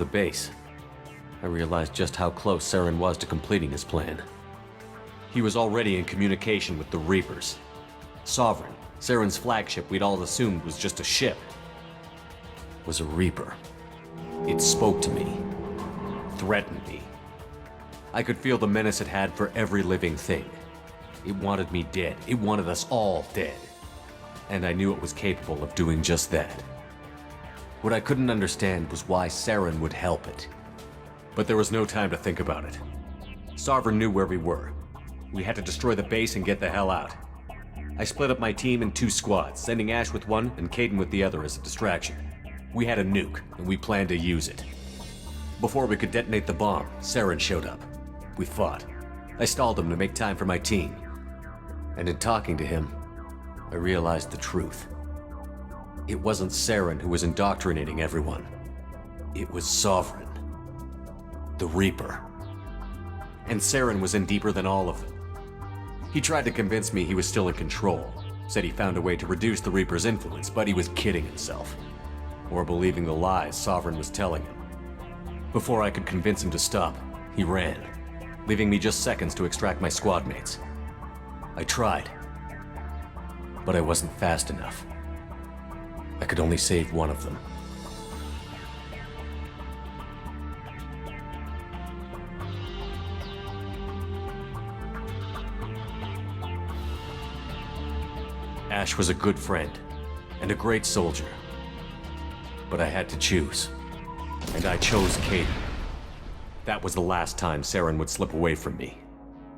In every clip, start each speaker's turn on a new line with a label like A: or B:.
A: the base, I realized just how close Saren was to completing his plan. He was already in communication with the Reapers. Sovereign, Saren's flagship we'd all assumed was just a ship, was a Reaper. It spoke to me, threatened me. I could feel the menace it had for every living thing. It wanted me dead. It wanted us all dead. And I knew it was capable of doing just that. What I couldn't understand was why Saren would help it. But there was no time to think about it. Sovereign knew where we were. We had to destroy the base and get the hell out. I split up my team in 2 squads, sending Ash with one and Caden with the other as a distraction. We had a nuke, and we planned to use it. Before we could detonate the bomb, Saren showed up. We fought. I stalled him to make time for my team. And in talking to him, I realized the truth. It wasn't Saren who was indoctrinating everyone. It was Sovereign. The Reaper. And Saren was in deeper than all of them. He tried to convince me he was still in control. Said he found a way to reduce the Reaper's influence, but he was kidding himself. Or believing the lies Sovereign was telling him. Before I could convince him to stop, he ran, leaving me just seconds to extract my squad mates. I tried, but I wasn't fast enough. I could only save one of them. Ash was a good friend and a great soldier, but I had to choose, and I chose Caden. That was the last time Saren would slip away from me.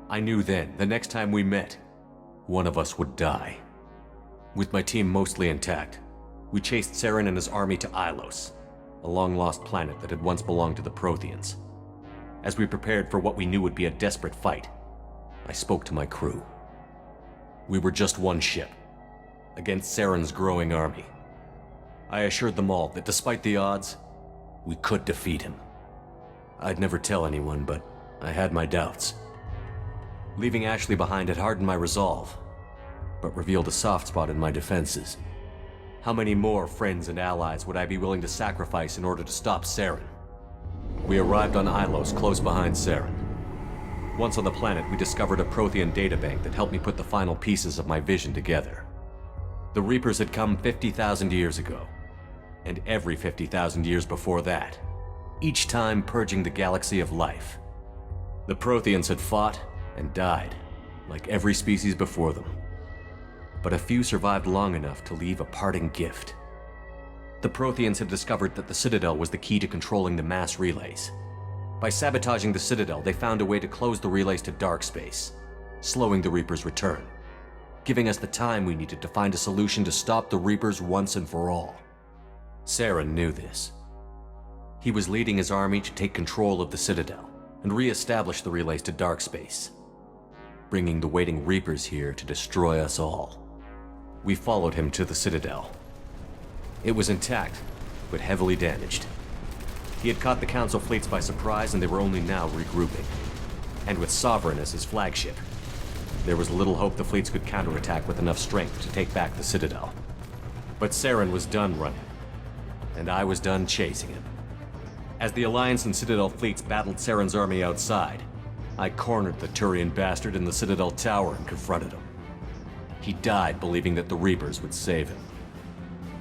A: I knew then, the next time we met, one of us would die. With my team mostly intact, we chased Saren and his army to Ilos, a long-lost planet that had once belonged to the Protheans. As we prepared for what we knew would be a desperate fight, I spoke to my crew. We were just one ship, against Saren's growing army. I assured them all that despite the odds, we could defeat him. I'd never tell anyone, but I had my doubts. Leaving Ashley behind had hardened my resolve, but revealed a soft spot in my defenses. How many more friends and allies would I be willing to sacrifice in order to stop Saren? We arrived on Ilos, close behind Saren. Once on the planet, we discovered a Prothean databank that helped me put the final pieces of my vision together. The Reapers had come 50,000 years ago, and every 50,000 years before that, each time purging the galaxy of life. The Protheans had fought and died, like every species before them. But a few survived long enough to leave a parting gift. The Protheans had discovered that the Citadel was the key to controlling the mass relays. By sabotaging the Citadel, they found a way to close the relays to dark space, slowing the Reapers' return, giving us the time we needed to find a solution to stop the Reapers once and for all. Saren knew this. He was leading his army to take control of the Citadel and re-establish the relays to dark space, bringing the waiting Reapers here to destroy us all. We followed him to the Citadel. It was intact, but heavily damaged. He had caught the Council fleets by surprise, and they were only now regrouping. And with Sovereign as his flagship, there was little hope the fleets could counterattack with enough strength to take back the Citadel. But Saren was done running, and I was done chasing him. As the Alliance and Citadel fleets battled Saren's army outside, I cornered the Turian bastard in the Citadel tower and confronted him. He died believing that the Reapers would save him.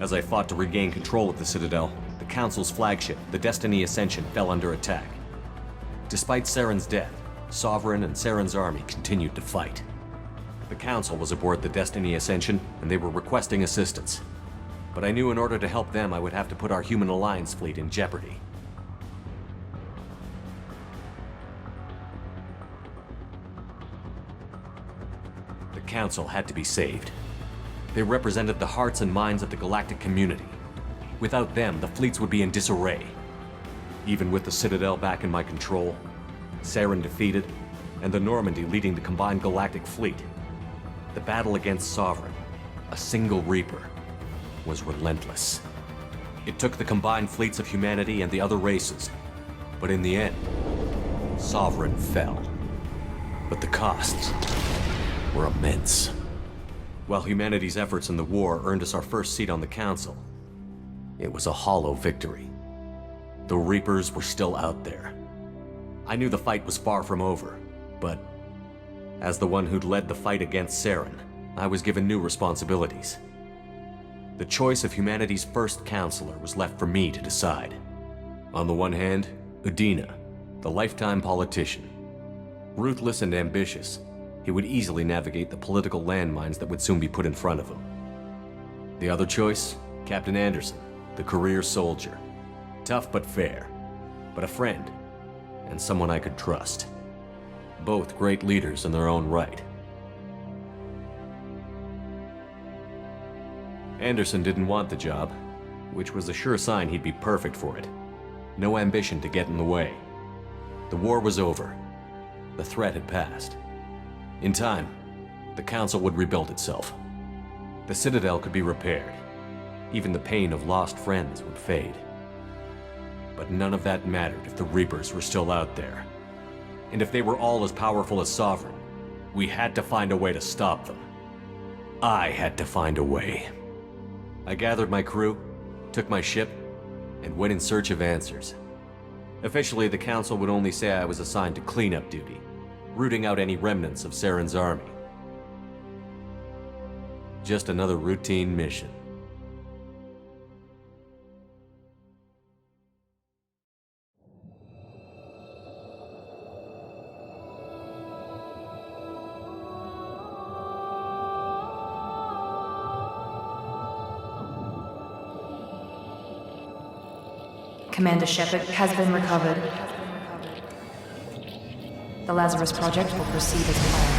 A: As I fought to regain control of the Citadel, the Council's flagship, the Destiny Ascension, fell under attack. Despite Saren's death, Sovereign and Saren's army continued to fight. The Council was aboard the Destiny Ascension, and they were requesting assistance. But I knew in order to help them, I would have to put our human Alliance fleet in jeopardy. The Council had to be saved. They represented the hearts and minds of the galactic community. Without them, the fleets would be in disarray. Even with the Citadel back in my control, Saren defeated, and the Normandy leading the combined galactic fleet, the battle against Sovereign, a single Reaper, was relentless. It took the combined fleets of humanity and the other races, but in the end, Sovereign fell. But the costs were immense. While humanity's efforts in the war earned us our first seat on the Council, it was a hollow victory. The Reapers were still out there. I knew the fight was far from over, but as the one who'd led the fight against Saren, I was given new responsibilities. The choice of humanity's first counselor was left for me to decide. On the one hand, Udina, the lifetime politician. Ruthless and ambitious, he would easily navigate the political landmines that would soon be put in front of him. The other choice, Captain Anderson, the career soldier. Tough but fair, but a friend, and someone I could trust. Both great leaders in their own right. Anderson didn't want the job, which was a sure sign he'd be perfect for it. No ambition to get in the way. The war was over. The threat had passed. In time, the Council would rebuild itself. The Citadel could be repaired. Even the pain of lost friends would fade. But none of that mattered if the Reapers were still out there. And if they were all as powerful as Sovereign, we had to find a way to stop them. I had to find a way. I gathered my crew, took my ship, and went in search of answers. Officially, the Council would only say I was assigned to cleanup duty, rooting out any remnants of Saren's army. Just another routine mission.
B: Commander Shepard has been recovered. The Lazarus Project will proceed as planned.